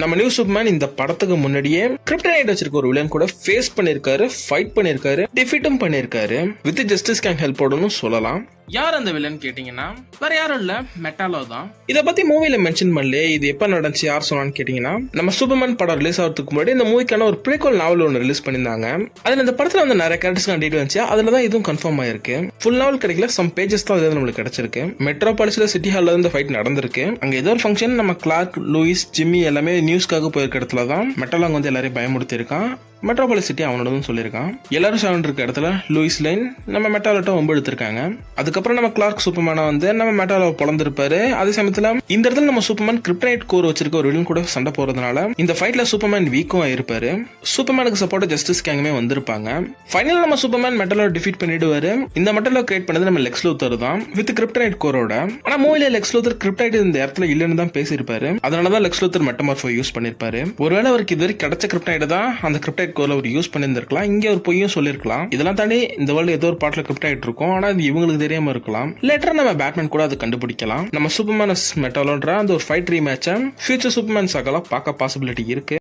நம்ம new Superman இந்த படத்துக்கு முன்னாடியே கிரிப்டனைட் வச்சிருக்க ஒரு வில்லன் கூட ஃபேஸ் பண்ணிருக்காரு, ஃபைட் பண்ணிருக்காரு, டிஃபீட்டும் பண்ணிருக்காரு. வித் ஜஸ்டிஸ் கேங் ஹெல்ப்போடனும் சொல்லலாம். யார் அந்த வில்லன் கேட்டீங்கன்னா வேற யாரும் இல்ல, மெட்டாலோ தான். இத பத்தி மூவில மென்ஷன் பண்ணல. இது எப்ப நடந்துச்சு, யார் சொன்னான்னு கேட்டீங்கன்னா நம்ம சூப்பர்மேன் படம் ரிலீஸ் ஆகிறதுக்கு முன்னாடி இந்த மூவிக்கான ஒரு ப்ரீக்வல் நாவல் ஒன்று ரிலீஸ் பண்ணிருந்தாங்க. அதுல இந்த படத்துல வந்து நிறைய கேரக்டர்ஸ் டீடைல் வந்துச்சு. அதுலதான் இதுவும் கன்ஃபார்ம் ஆயிருக்கு. ஃபுல் நாவல் கிடைக்கல, சம் பேஜஸ் தான் அதுல நம்மளுக்கு கிடைச்சிருக்கு. மெட்ரோபாலிஸ்ல சிட்டி ஹால்ல இந்த ஃபைட் நடந்திருக்கு. அங்க ஏதோ ஒரு ஃபங்க்ஷன் நம்ம கிளார்க், லூயிஸ், ஜிம்மி எல்லாமே நியூஸ்க்காக போயிருக்க இடத்துல தான் மெட்டாலோ வந்து எல்லாரையும் பயமுறுத்தி இருக்கான். மெட்ரோபாலிஸ் சிட்டி அவனோட சொல்லியிருக்கான். எல்லாரும் சாவன் இருக்க இடத்துல லூயிஸ் லைன் நம்ம மெட்டாலோட்ட ஒம்பு எடுத்திருக்காங்க. அதுக்கப்புறம் நம்ம கிளார்க் சூப்பர்மேனா வந்து நம்ம மெட்டாலோ பொழந்திருப்பாரு. அதே சமயத்துல இந்த இடத்துல நம்ம சூப்பர்மேன் கிரிப்டனைட் கோர் வச்சிருக்க ஒரு வில்லன் கூட சண்டை போறதுனால இந்த ஃபைட்ல சூப்பர்மேன் வீக்கும் ஆயிருப்பாரு. சூப்பர்மேனுக்கு சப்போர்ட் ஜஸ்டிஸ் கேங்குமே வந்திருப்பாங்க. ஃபைனல் நம்ம சூப்பர்மேன் மெட்டாலோ டிஃபீட் பண்ணிடுவாரு. இந்த மெட்டாலோ கிரியேட் பண்ணது நம்ம லெக்ஸ் லூத்தர் தான் வித் கிரிப்டனைட் கோரோட. ஆனா மூவில லெக்ஸ் லூத்தர் கிரிப்டைட் இந்த இடத்துல இல்லன்னு தான் பேசியிருப்பாரு. அதனாலதான் லெக்ஸ் லூத்தர் மெட்டமார்ஃபோ யூஸ் பண்ணிருப்பாரு. ஒருவேளை அவருக்கு இதுவரை கிடைச்ச கிரிப்டைட் தான் அந்த கிரிப்டைட் கோர்ல அவர் யூஸ் பண்ணிருந்திருக்கலாம். இங்க ஒரு பொய்யும் சொல்லிருக்கலாம். இதெல்லாம் தாண்டி இந்த வேர்ல்டு ஏதோ ஒரு பாட்டுல கிரிப்டைட் இருக்கும். ஆனா இது இவங்களுக்கு தெரியாம இருக்கலாம். லேட்டர் நம்ம பேட்மேன் கூட அதை கண்டுபிடிக்கலாம். நம்ம சூப்பர்மேன் மெட்டாலோன்ற அந்த ஒரு ஃபைட் ரீமேட்சை ஃபியூச்சர் சூப்பர்மேன் சாகலாம் பார்க்க பாசிபிலிட்டி இருக்கு.